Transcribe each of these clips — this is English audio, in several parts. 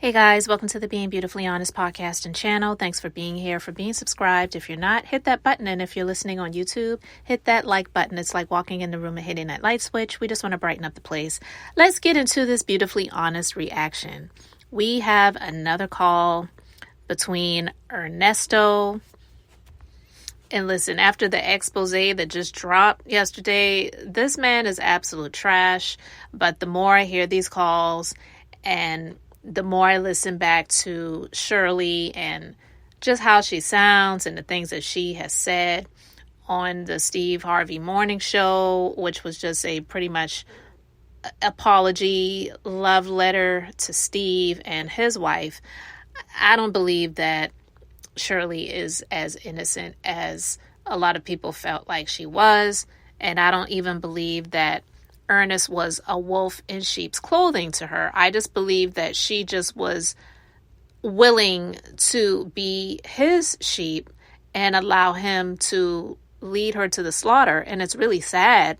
Hey guys, welcome to the Being Beautifully Honest podcast and channel. Thanks for being here, for being subscribed. If you're not, hit that button. And if you're listening on YouTube, hit that like button. It's like walking in the room and hitting that light switch. We just want to brighten up the place. Let's get into this beautifully honest reaction. We have another call between Ernesto. And listen, after the expose that just dropped yesterday, this man is absolute trash. But the more I hear these calls and the more I listen back to Shirley and just how she sounds and the things that she has said on the Steve Harvey morning show, which was just a pretty much apology, love letter to Steve and his wife, I don't believe that Shirley is as innocent as a lot of people felt like she was. And I don't even believe that Ernest was a wolf in sheep's clothing to her. I just believe that she just was willing to be his sheep and allow him to lead her to the slaughter. And it's really sad.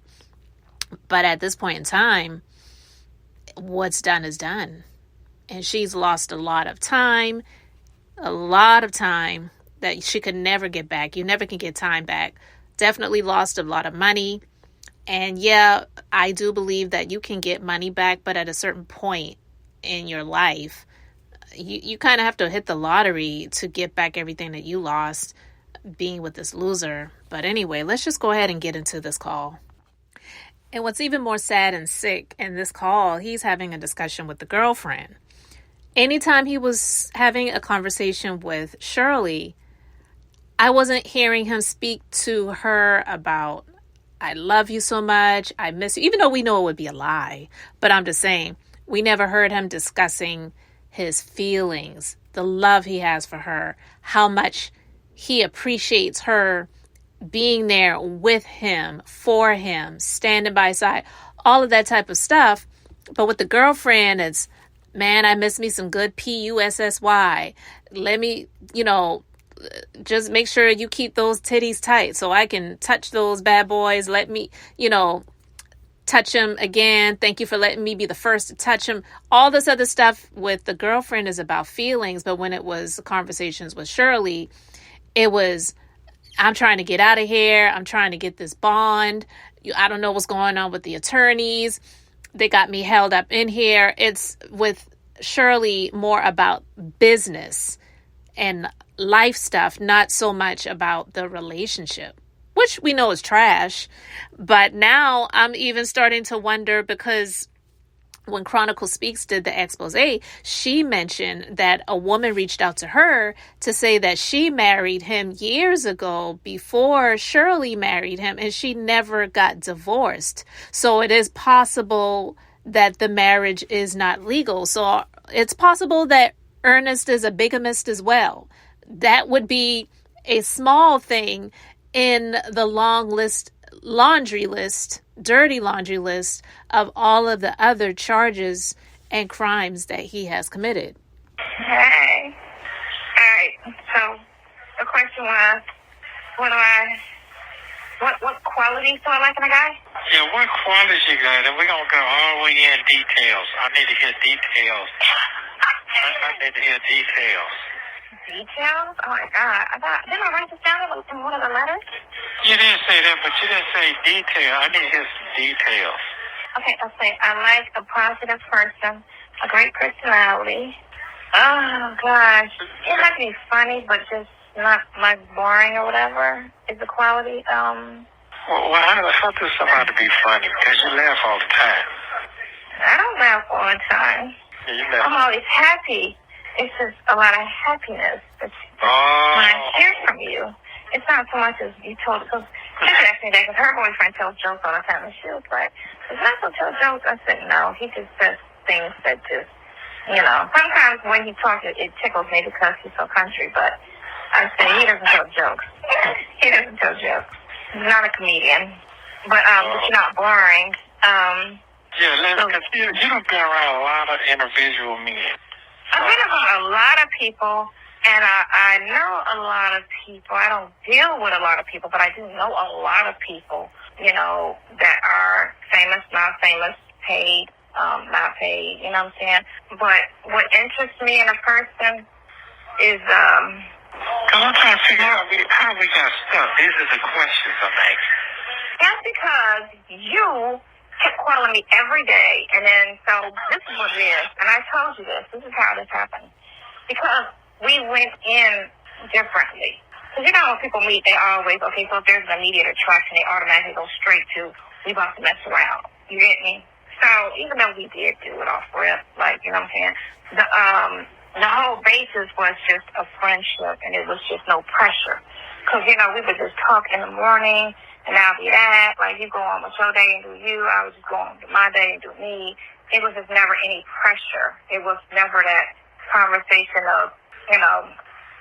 But at this point in time, what's done is done. And she's lost a lot of time that she could never get back. You never can get time back. Definitely lost a lot of money. And yeah, I do believe that you can get money back, but at a certain point in your life, you kind of have to hit the lottery to get back everything that you lost being with this loser. But anyway, let's just go ahead and get into this call. And what's even more sad and sick in this call, he's having a discussion with the girlfriend. Anytime he was having a conversation with Shirley, I wasn't hearing him speak to her about, I love you so much, I miss you, even though we know it would be a lie. But I'm just saying, we never heard him discussing his feelings, the love he has for her, how much he appreciates her being there with him, for him, standing by his side, all of that type of stuff. But with the girlfriend, it's, man, I miss me some good PUSSY. Let me, just make sure you keep those titties tight so I can touch those bad boys. Let me, touch them again. Thank you for letting me be the first to touch them. All this other stuff with the girlfriend is about feelings. But when it was conversations with Shirley, it was, I'm trying to get out of here. I'm trying to get this bond. I don't know what's going on with the attorneys. They got me held up in here. It's with Shirley more about business and life stuff, not so much about the relationship, which we know is trash. But now I'm even starting to wonder, because when Chronicle Speaks did the expose, she mentioned that a woman reached out to her to say that she married him years ago before Shirley married him, and she never got divorced. So it is possible that the marriage is not legal. So it's possible that Ernest is a bigamist as well. That would be a small thing in the dirty laundry list of all of the other charges and crimes that he has committed. Hey. All right. So the question was, what qualities do I like in a guy? Yeah, what qualities you got? And we're going to go all the way in details. I need to hear details. I need to hear details. Details? Oh my God. Didn't I write this down in one of the letters? You didn't say that, but you didn't say detail. I need to hear some details. Okay, I'll say I like a positive person, a great personality. Oh gosh. It has to be funny, but just not like boring or whatever is the quality. Well, how does somebody be funny? Because you laugh all the time. I don't laugh all the time. Yeah, you laugh. I'm always happy. It's just a lot of happiness. When I hear from you, it's not so much as you told. Because she asked me that, because her boyfriend tells jokes all the time, and she was like, "Does Michael tell jokes?" I said, "No, he just says things that just, Sometimes when he talks, it tickles me because he's so country. But I said he doesn't tell jokes. He doesn't tell jokes. He's not a comedian. But you're not boring. Because you don't been around a lot of individual men. I've been around a lot of people, and I know a lot of people. I don't deal with a lot of people, but I do know a lot of people, that are famous, not famous, paid, not paid. You know what I'm saying? But what interests me in a person is Cause I'm trying to figure out how we got stuck. These are the questions I'm asking. that's because you kept calling me every day, and then so this is what it is. And I told you this. This is how this happened. Because we went in differently. Because you know when people meet, they always, okay, so if there's an immediate attraction, they automatically go straight to, we about to mess around. You get me? So even though we did do it off rip, like, you know what I'm saying, the whole basis was just a friendship, and it was just no pressure. Because, you know, we would just talk in the morning, and I'll be that. Like, you go on with your day and do you. I was just going to my day and do me. It was just never any pressure. It was never that conversation of, you know,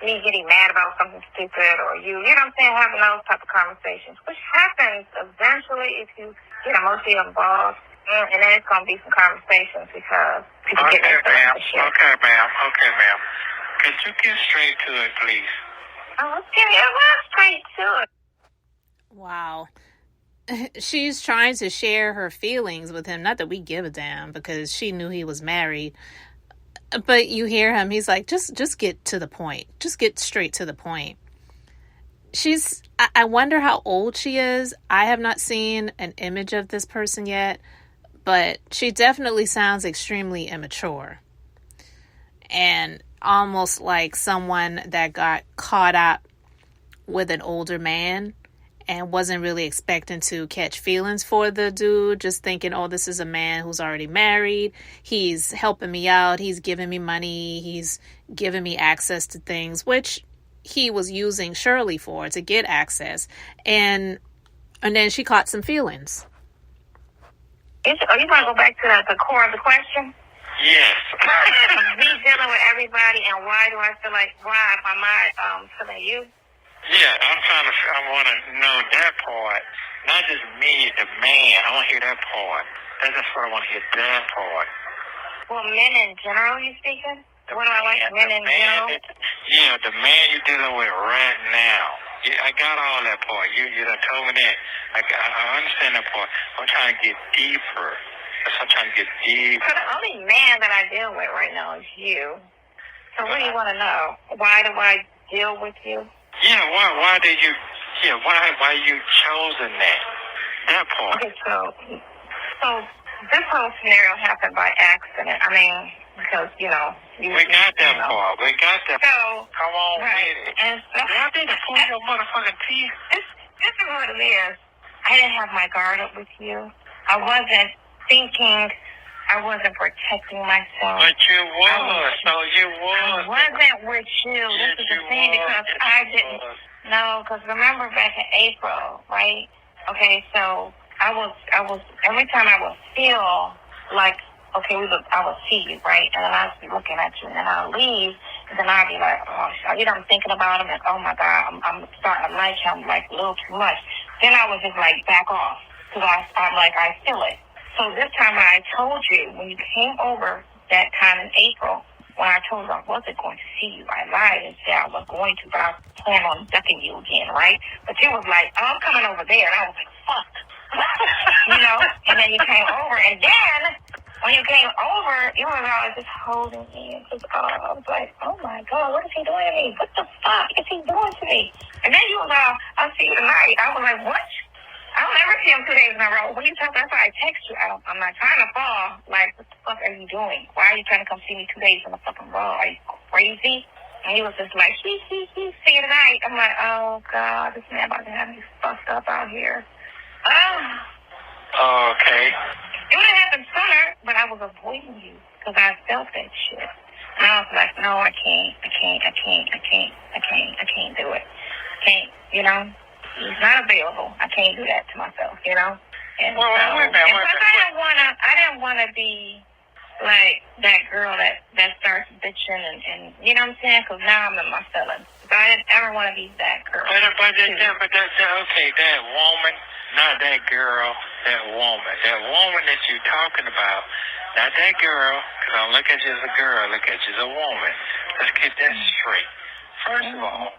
me getting mad about something stupid or you know what I'm saying, having those type of conversations, which happens eventually if you get emotionally involved. And then it's going to be some conversations because people get their feelings for shit. Okay, ma'am. Could you get straight to it, please? Oh, okay, it was straight to it. Wow. She's trying to share her feelings with him. Not that we give a damn, because she knew he was married. But you hear him, he's like, just get to the point. Just get straight to the point. I wonder how old she is. I have not seen an image of this person yet, but she definitely sounds extremely immature. And almost like someone that got caught up with an older man and wasn't really expecting to catch feelings for the dude, just thinking, oh, this is a man who's already married. He's helping me out. He's giving me money. He's giving me access to things, which he was using Shirley for, to get access. And then she caught some feelings. You want to go back to the core of the question? Yes. Me dealing with everybody, and why do I feel like, why am I feeling you? Yeah, I want to know that part. Not just me, the man. I want to hear that part. That's just what I want to hear, that part. Well, men in general, you speaking? What do I like, men in general? Yeah, the man you're dealing with right now. Yeah, I got all that part. You done told me that. I understand that part. I'm trying to get deeper. I'm trying to get deeper. So the only man that I deal with right now is you. So what do you want to know? Why do I deal with you? Yeah, why did you, why you chosen that part? Okay, so this whole scenario happened by accident. I mean, because, you know. We got that part. We got that part. So, come on right. with it. And so, why did you pull your motherfucking teeth? This is what it is. I didn't have my guard up with you. I wasn't thinking. I wasn't protecting myself. But you was. I wasn't with you. This is the thing, because I didn't. No, because remember back in April, right? Okay, so I was every time I would feel like, okay, I would see you, right? And then I'd be looking at you, and then I'll leave, and then I'd be like, oh, you know, I'm thinking about him, and oh my God, I'm starting to like him like a little too much. Then I was just like, back off, because I'm like, I feel it. So this time when I told you, when you came over that time in April, when I told you I wasn't going to see you, I lied and said I was going to, but I plan on ducking you again, right? But you was like, oh, I'm coming over there. And I was like, fuck. You know? And then you came over. And then when you came over, you were always just holding me. And just, I was like, oh, my God, what is he doing to me? What the fuck is he doing to me? And then you was I'll see you tonight. I was like, what? I don't ever see him 2 days in a row. What are you talking about? That's why I text you. I'm not trying to fall. Like, what the fuck are you doing? Why are you trying to come see me 2 days in a fucking row? Are you crazy? And he was just like, see you tonight. I'm like, oh, God, this man about to have me fucked up out here. Oh, okay. It would have happened sooner, but I was avoiding you because I felt that shit. And I was like, no, I can't do it. Can't, you know? He's not available. I can't do that to myself, you know? And well, so, wait a minute. I didn't want to be like that girl that starts bitching and you know what I'm saying? Because now I'm in my feelings. But I didn't ever want to be that girl. But that's okay, that woman, not that girl, that woman. That woman that you're talking about, not that girl, because I don't look at you as a girl, I look at you as a woman. Let's get that straight. First of all,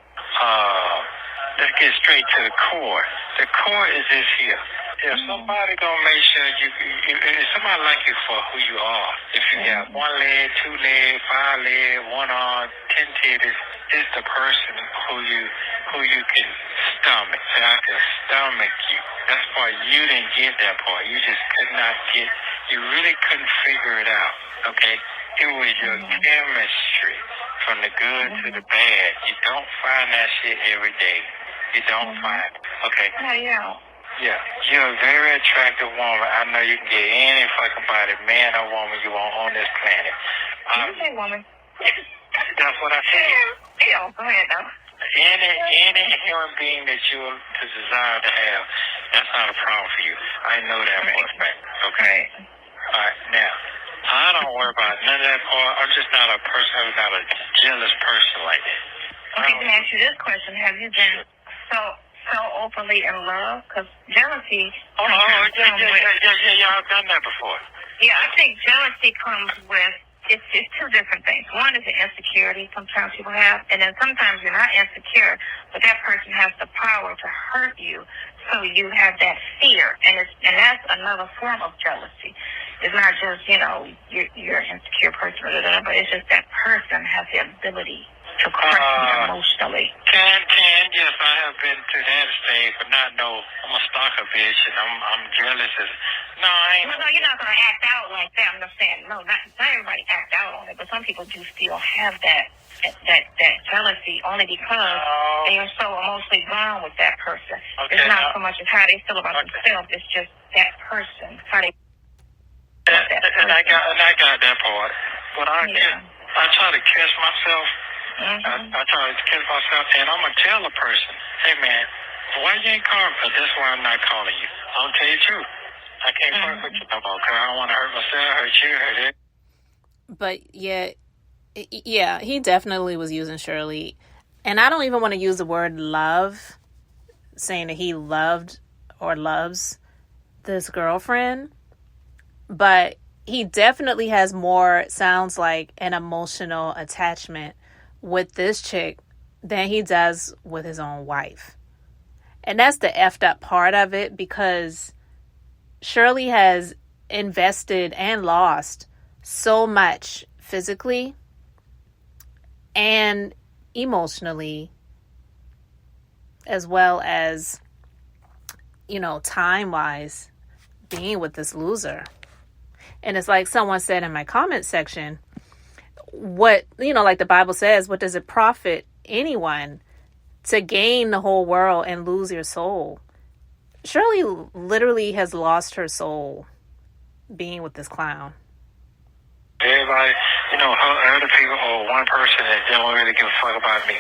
let's get straight to the core. The core is this here. If somebody gonna make sure if somebody like you for who you are, if you got one leg, two legs, five legs, one arm, 10 titties, it's the person who you can stomach. Say, I can stomach you. That's why you didn't get that part. You just could not get. You really couldn't figure it out. Okay, it was your chemistry from the good to the bad. You don't find that shit every day. You don't find it. Okay. No, you don't. Yeah, you're a very attractive woman. I know you can get any fucking body, man or woman you want on this planet. You say woman. That's what I said. Ew, go ahead, though. Any human being that you desire to have, that's not a problem for you. I know that for a fact. Okay? All right, now, I don't worry about none of that part. I'm just not a person who's not a jealous person like that. Okay, let me ask you this question. Have you been so openly in love? Because jealousy... Yeah, I've done that before. Yeah, I think jealousy comes with... It's two different things. One is the insecurity sometimes people have, and then sometimes you're not insecure, but that person has the power to hurt you, so you have that fear, and that's another form of jealousy. It's not just, you're an insecure person, but it's just that person has the ability to crush you emotionally. Yes, I have been to that stage, but not I'm a stalker bitch, and I'm jealous. No, I ain't. No, you're not going to act out like that. I'm just saying, no, not everybody act out on it, but some people do still have that jealousy only because they are so emotionally bound with that person. Okay, it's not so much as how they feel about themselves, it's just that person, how they feel about that person. And I got that part, but I try to catch myself. I try to catch myself, and I'm going to tell a person, hey, man, why you ain't calling me? That's why I'm not calling you. I'll tell you the truth. I can't fuck with you no more because I don't want to hurt myself, hurt you, hurt it. But yeah, he definitely was using Shirley. And I don't even want to use the word love, saying that he loved or loves this girlfriend. But he definitely has more, sounds like, an emotional attachment with this chick than he does with his own wife. And that's the effed up part of it, because Shirley has invested and lost so much physically and emotionally, as well as, time-wise, being with this loser. And it's like someone said in my comment section, what, like the Bible says, what does it profit anyone to gain the whole world and lose your soul? Shirley literally has lost her soul being with this clown. Everybody, other people or one person that don't really give a fuck about me.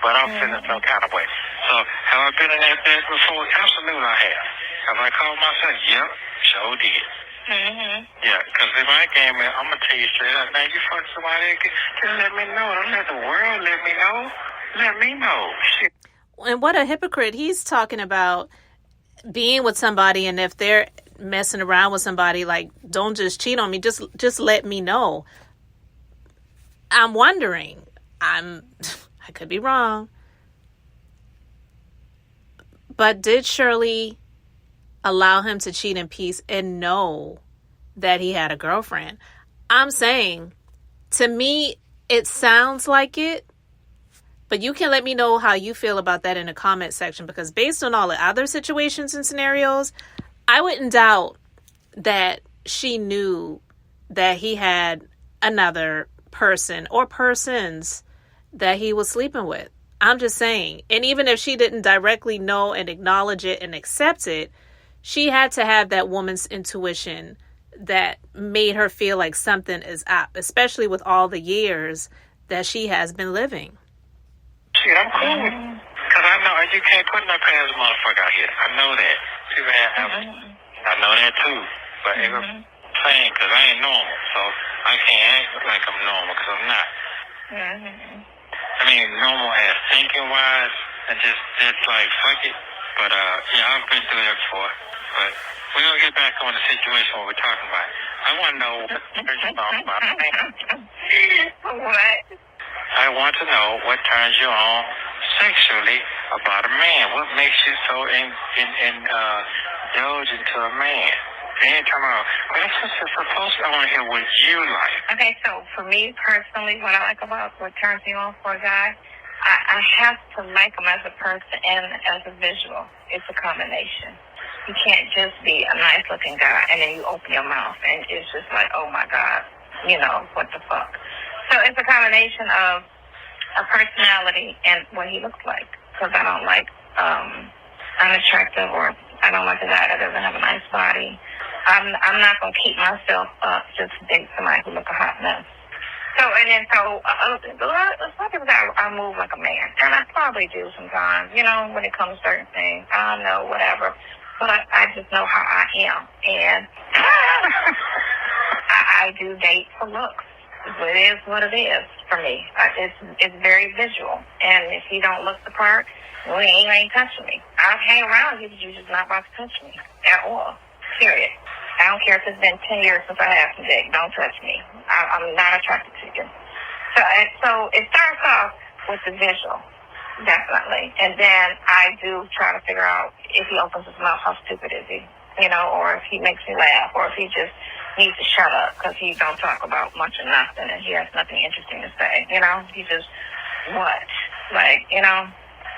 But I'm feeling some kind of way. So, have I been in that bed before? Absolutely I have. Have I called myself? Yep, sure did. Yeah, because if I came in, I'm going to tell you straight up, man, you fuck somebody, just let me know. Don't let the world let me know. Let me know. Shit. And what a hypocrite. He's talking about being with somebody, and if they're messing around with somebody, like, don't just cheat on me, just let me know. I'm wondering, I could be wrong, but did Shirley allow him to cheat in peace and know that he had a girlfriend? I'm saying, to me, it sounds like it, but you can let me know how you feel about that in the comment section, because based on all the other situations and scenarios, I wouldn't doubt that she knew that he had another person or persons that he was sleeping with. I'm just saying. And even if she didn't directly know and acknowledge it and accept it, she had to have that woman's intuition that made her feel like something is up, especially with all the years that she has been living. Shit, I'm cool with it. Because I know you can't put no past motherfucker out here. I know that. People I know that too. But every saying, because I ain't normal. So I can't act like I'm normal, because I'm not. I mean, normal as thinking-wise, and just like, fuck it. But, yeah, I've been through that before. But we're going to get back on the situation what we're talking about. I want to know what turns you on about a man. What? I want to know what turns you on sexually about a man. What makes you so indulge into a man. They ain't talking about, well, that's just supposed to, I want to hear what you like. Okay, so for me personally, what I like about what turns me on for a guy, I have to like him as a person and as a visual. It's a combination. You can't just be a nice-looking guy and then you open your mouth and it's just like, oh, my God, what the fuck. So it's a combination of a personality and what he looks like. Because I don't like unattractive or I don't like a guy that doesn't have a nice body. I'm not going to keep myself up just to date somebody who look a hot mess. So a lot of people say I move like a man. And I probably do sometimes, when it comes to certain things. I don't know, whatever. But I just know how I am. And I do date for looks. It is what it is for me. It's very visual. And if you don't look the part, you ain't touching me. I'll hang around you, but you're just not about to touch me at all. Period. I don't care if it's been 10 years since I had some dick. Don't touch me. I'm not attracted to you. So it starts off with the visual, definitely. And then I do try to figure out if he opens his mouth, how stupid is he? Or if he makes me laugh, or if he just needs to shut up because he don't talk about much or nothing and he has nothing interesting to say. He just,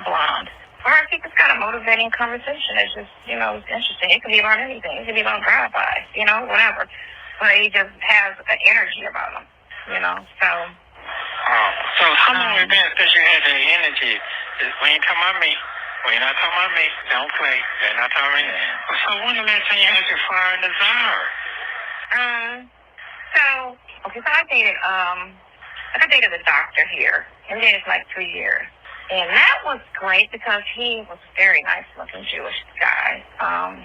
blonde. Or if he just got a motivating conversation, it's just, it's interesting. It could be about anything. It could be about drive-bys, whatever. But he just has an energy about him, so. So how long has it been since you had that energy? When you talking about me, when you're not talking about me, don't play. They're not talking about me. So when the last time you had your fire and desire? So I dated a doctor here. And we dated for like 3 years. And that was great because he was a very nice-looking Jewish guy.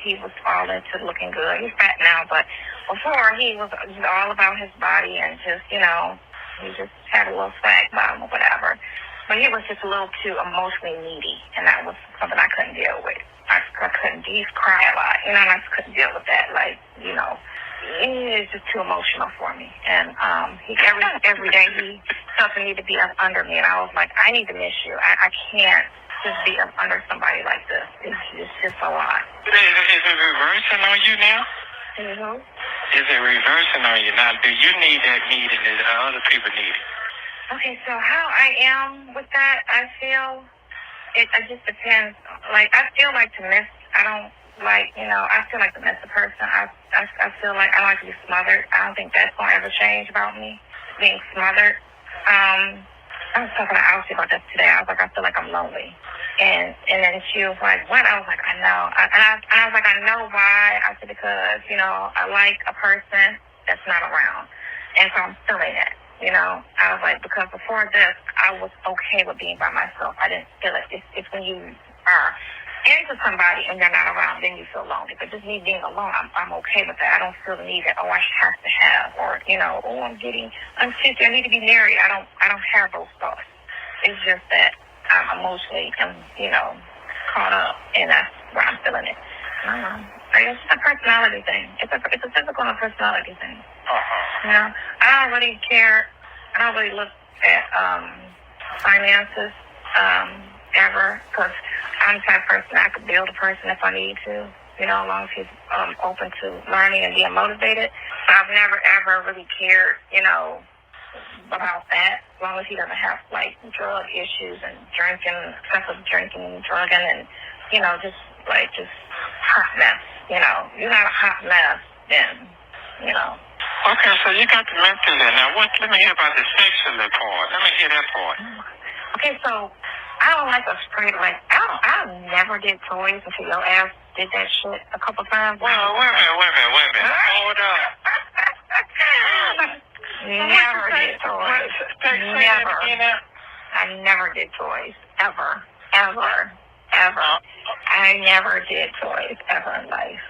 He was all into looking good. He's fat now, but before he was all about his body and just, he just had a little swag about him or whatever. But he was just a little too emotionally needy, and that was something I couldn't deal with. I couldn't. He'd cry a lot, and I just couldn't deal with that. It's just too emotional for me. And every day he felt the need to be up under me, and I was like, I need to miss you. I can't just be up under somebody like this. It's just a lot. Is it reversing on you now? Mm-hmm. Is it reversing on you now? Do you need that need and do other people need it? Okay, so how I am with that, I feel it just depends. Like, I feel like to miss, I don't like, I feel like to miss a person. I feel like I don't like to be smothered. I don't think that's going to ever change about me, being smothered. I was talking to Alfie about that today. I was like, I feel like I'm lonely. And then she was like, what? I was like, I know. And I was like, I know why. I said, because, I like a person that's not around. And so I'm feeling it. I was like, because before this, I was okay with being by myself. I didn't feel it. It's when you are into somebody and they're not around, then you feel lonely. But just me being alone, I'm okay with that. I don't feel the need that, I have to have, or, I'm 50, I need to be married. I don't have those thoughts. It's just that I'm emotionally, caught up, and that's where I'm feeling it. I don't know. It's a personality thing. It's a physical and a personality thing. I don't really care. I don't really look at finances ever, because I'm the type of person I could build a person if I need to, as long as he's open to learning and being motivated. So I've never, ever really cared, about that, as long as he doesn't have, drug issues and excessive drinking and drugging and, just hot mess, You're not a hot mess, then, Okay, so you got the mental there. Now, let me hear about the sexual part. Let me hear that part. Okay, so I don't like a straight, I never did toys until your ass did that shit a couple times. Well, wait a minute. Hold on. Never did toys. Never. I never did toys. Ever. I never did toys ever in life.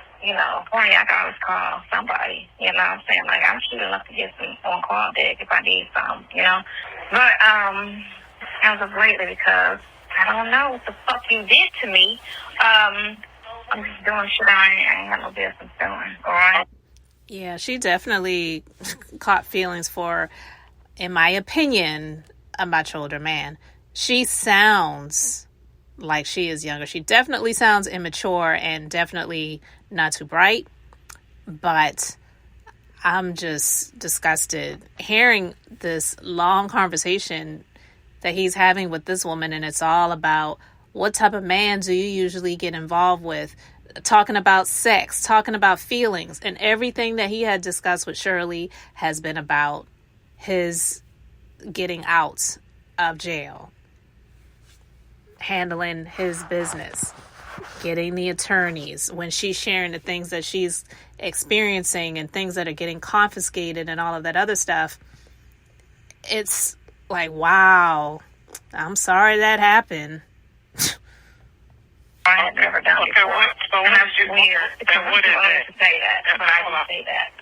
Funny, I can always call somebody. You know what I'm saying? I'm sure enough to get some on-call dick if I need some, But, as of lately, because I don't know what the fuck you did to me, I'm just doing shit I ain't got no business doing, alright? Yeah, she definitely caught feelings for, in my opinion, a much older man. She sounds like she is younger. She definitely sounds immature and definitely not too bright, but I'm just disgusted hearing this long conversation that he's having with this woman, and it's all about what type of man do you usually get involved with, talking about sex, talking about feelings, and everything that he had discussed with Shirley has been about his getting out of jail, handling his business, getting the attorneys, when she's sharing the things that she's experiencing and things that are getting confiscated and all of that other stuff. It's like, wow, I'm sorry that happened. I had never done before. And that's weird. It's too old to say that, but I will say that.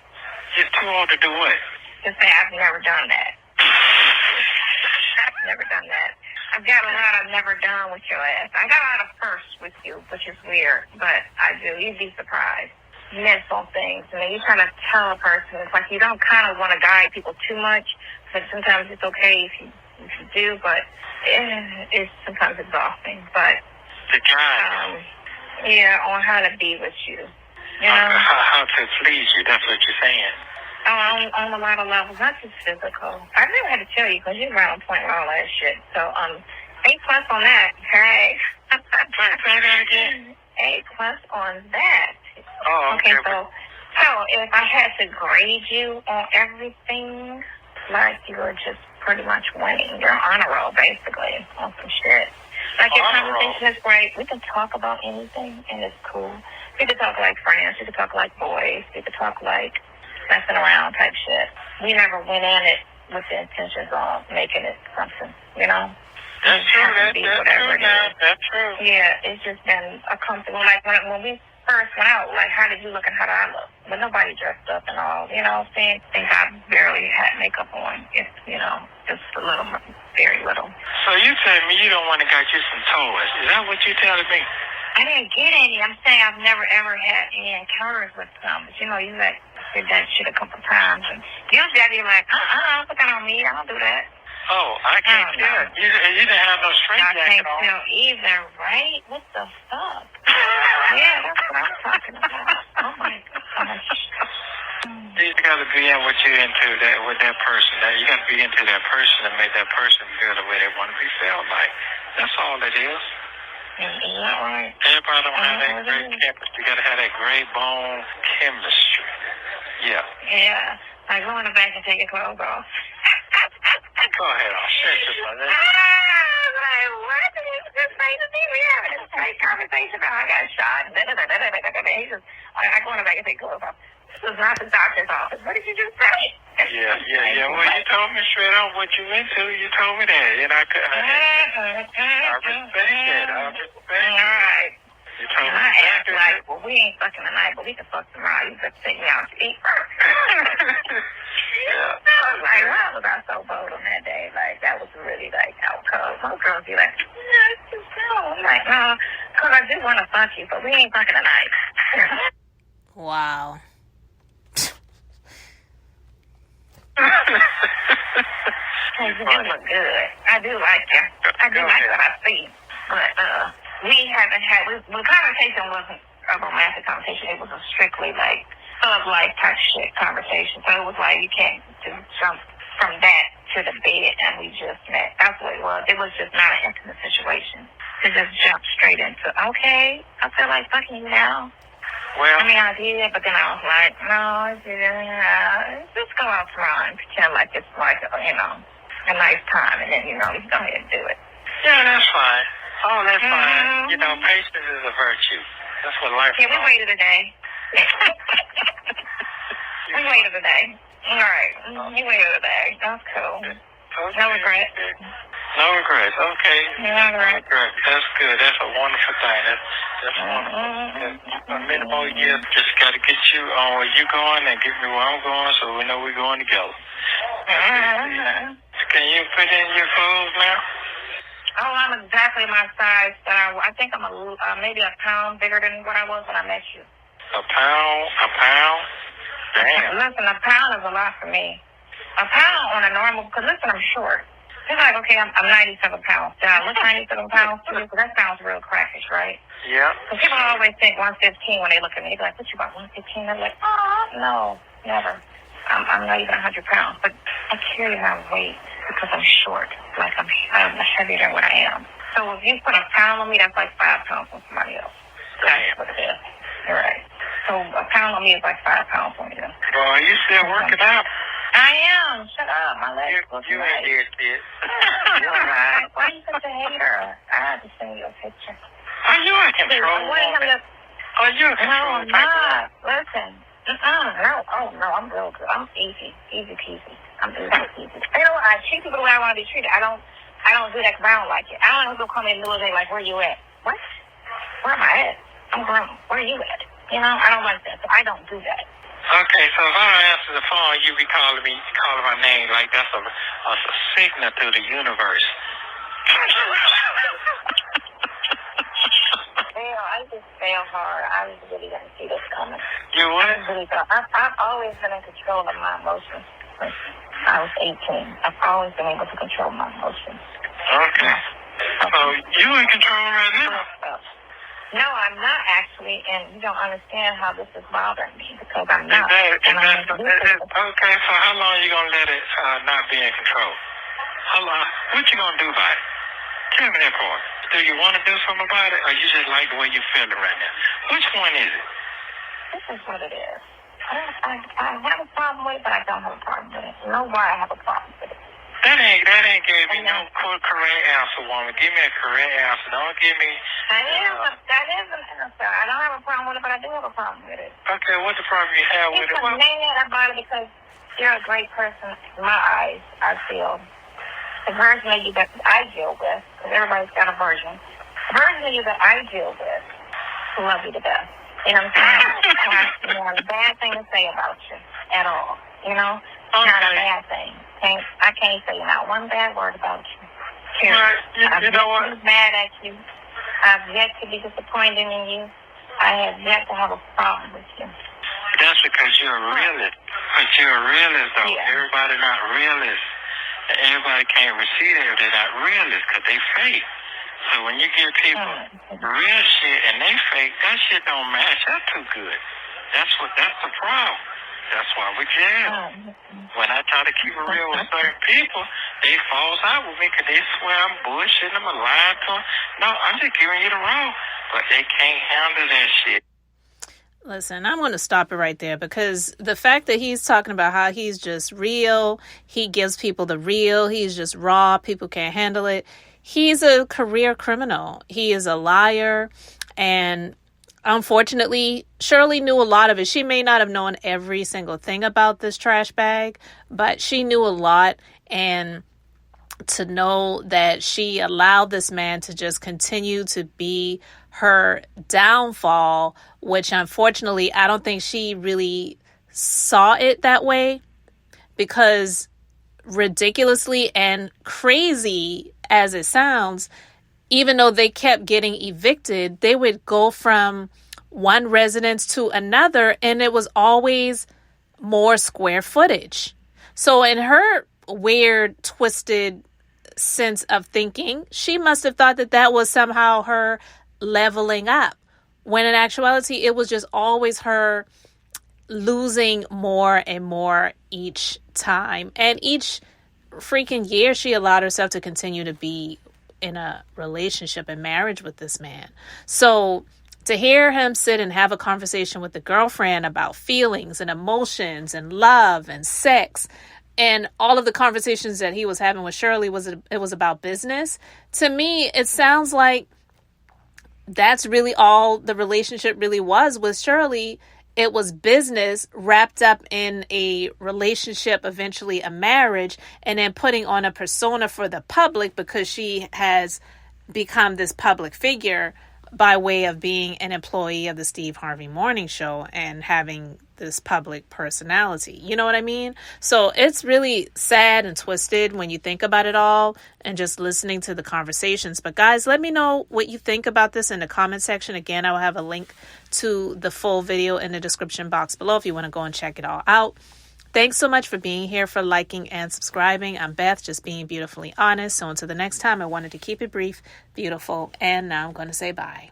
You're too old to do what? To say I've never done that. I've never done that. I've got a lot I've never done with your ass. I got a lot of firsts with you, which is weird, but I do. You'd be surprised. You miss on things. And then you try to tell a person, it's like you don't kind of want to guide people too much, but sometimes it's okay if you do, but it's sometimes exhausting. But the guide. Yeah, on how to be with you. You know? How to please you, that's what you're saying. On a lot of levels, not just physical. I never had to tell you because you're right on point with all that shit. So, A+ on that, okay? Say that again. A+ on that. Oh, okay. So if I had to grade you on everything, like you were just pretty much winning. You're on a roll, basically, on some shit. Like your conversation is great. We can talk about anything, and it's cool. We can talk like friends. We can talk like boys. We can talk like messing around type shit. We never went in it with the intentions of making it something, you know? That's true. That's true. Yeah, it's just been a comfortable. Like when we first went out, like how did you look and how did I look? But nobody dressed up and all, you know what I'm saying? I think I barely had makeup on. It's, you know, just a little, very little. So you tell me you don't want to get you some toys. Is that what you're telling me? I didn't get any. I'm saying I've never ever had any encounters with some. But you know, you like did that shit a couple times, and usually I'd be like, put that on me. I don't do that. Oh, I can't tell. You didn't have no string jacket on. I can't tell either, right? What the fuck? Yeah, that's what I'm talking about. Oh my gosh. You got to be in what you're into with that person. You got to be into that person and make that person feel the way they want to be felt like. That's all it is. Is that right? Everybody don't have that great chemistry. You got to have that great bone chemistry. Yeah. Yeah. Like go in the back and take your clothes off. Go ahead, I'll shut you up. Like, what? This thing to me, we having this great conversation about I got shot. He just, I go in the back and take clothes off. This is not the doctor's office. What did you just say? Yeah. Well, you told me straight on what you into. You told me that, and I respect it. I respect it. All right. You told me I asked like, well, we ain't fucking tonight, but we can fuck tomorrow. You better take me out to eat first. Yeah. I was like, why was I so bold on that day? Like, that was really like outcome. Most girls be like, no, it's too soon. I'm like, no, because I do want to fuck you, but we ain't fucking tonight. Wow. You do look good. I do like you. I do like what I see. But we haven't had, the conversation wasn't a romantic conversation. It was a strictly like thug-like type shit conversation. So it was like you can't just jump from that to the bed and we just met. That's what it was. It was just not an intimate situation to just jump straight into, okay, I feel like fucking you now. Well, I mean, I did, but then I was like, no, just go out tomorrow and pretend like it's like, you know, a nice time, and then, you know, you go ahead and do it. Yeah, that's fine. Oh, that's fine. You know, patience is a virtue. That's what life is. Yeah, we waited a day. We waited a day. All right. You waited a day. That's cool. Okay. No regrets. No regrets. Okay. No regrets. That's good. That's a wonderful thing. That's wonderful. A many more years, just got to get you on where you're going and get me where I'm going so we know we're going together. Can you put in your clothes now? Oh, I'm exactly my size. I think I'm maybe a pound bigger than what I was when I met you. A pound? Damn. Listen, a pound is a lot for me. A pound on a normal, because listen, I'm short. He's like, okay, I'm 97 pounds. Did I look 97 pounds to you? Because that sounds real crackish, right? Yeah. Because people always think 115 when they look at me. They're like, what, you about 115? They're like, oh, no, never. I'm not even 100 pounds. But I carry my weight because I'm short. Like, I'm heavier than what I am. So if you put a pound on me, that's like 5 pounds on somebody else. That's what it is. You're right. So a pound on me is like 5 pounds on you. Well, are you still working out? I am. Shut up. My legs look You nice. ain't did shit. You're right. Why are you such a hater? I had to send you a picture. Are you in control? Are you in control? No, I'm not. Listen. No. Oh, no, I'm real good. I'm easy. Easy peasy. I'm easy peasy. You know, I treat people the way I want to be treated. I don't do that because I don't like it. I don't ever call me in the middle of the day like, where you at? What? Where am I at? I'm grown. Where are you at? You know, I don't like that. So I don't do that. Okay, so if I don't answer the phone, you be calling my name like that's a signal to the universe. I just fail hard. I really didn't see this coming. You what? I've always been in control of my emotions. I was 18. I've always been able to control my emotions. Okay. So you in control right now? No, I'm not actually, and you don't understand how this is bothering me because I'm not. Okay, so how long are you going to let it not be in control? How long? What you going to do about it? Tell me that part. Do you want to do something about it, or you just like the way you're feeling right now? Which one is it? This is what it is. I have a problem with it, but I don't have a problem with it. You know why I have a problem with it? That ain't gave me no correct answer, woman. Give me a correct answer. Don't give me... That is an answer. I don't have a problem with it, but I do have a problem with it. Okay, what's the problem you have with it? Because about it because you're a great person in my eyes, I feel. The version of you that I deal with, because everybody's got a version. The version of you that I deal with, who love you to death. You know what I'm saying? I have not a bad thing to say about you at all. You know? Not a bad thing. I can't say not one bad word about you. I've yet to be mad at you. I've yet to be disappointed in you. I have yet to have a problem with you. That's because you're a realist. But you're a realist, though. Yeah. Everybody not realist. Everybody can't receive it if they're not realist because they fake. So when you give people real shit and they fake, that shit don't match up too good. That's the problem. That's why we jail. When I try to keep it real with certain people, they falls out with me because they swear I'm bullshitting them or lying to them. No, I'm just giving you the raw. But they can't handle that shit. Listen, I'm going to stop it right there because the fact that he's talking about how he's just real, he gives people the real, he's just raw, people can't handle it. He's a career criminal. He is a liar. And unfortunately, Shirley knew a lot of it. She may not have known every single thing about this trash bag, but she knew a lot. And to know that she allowed this man to just continue to be her downfall, which unfortunately, I don't think she really saw it that way, because ridiculously and crazy as it sounds, even though they kept getting evicted, they would go from one residence to another, and it was always more square footage. So in her weird, twisted sense of thinking, she must have thought that that was somehow her leveling up, when in actuality, it was just always her losing more and more each time. And each freaking year, she allowed herself to continue to be in a relationship and marriage with this man. So to hear him sit and have a conversation with the girlfriend about feelings and emotions and love and sex, and all of the conversations that he was having with Shirley it was about business. To me, it sounds like that's really all the relationship really was with Shirley. It was business wrapped up in a relationship, eventually a marriage, and then putting on a persona for the public because she has become this public figure by way of being an employee of the Steve Harvey Morning Show and having this public personality. You know what I mean? So it's really sad and twisted when you think about it all and just listening to the conversations. But guys, let me know what you think about this in the comment section. Again, I will have a link to the full video in the description box below if you want to go and check it all out. Thanks so much for being here, for liking and subscribing. I'm Beth, just being beautifully honest. So until the next time, I wanted to keep it brief, beautiful, and now I'm going to say bye.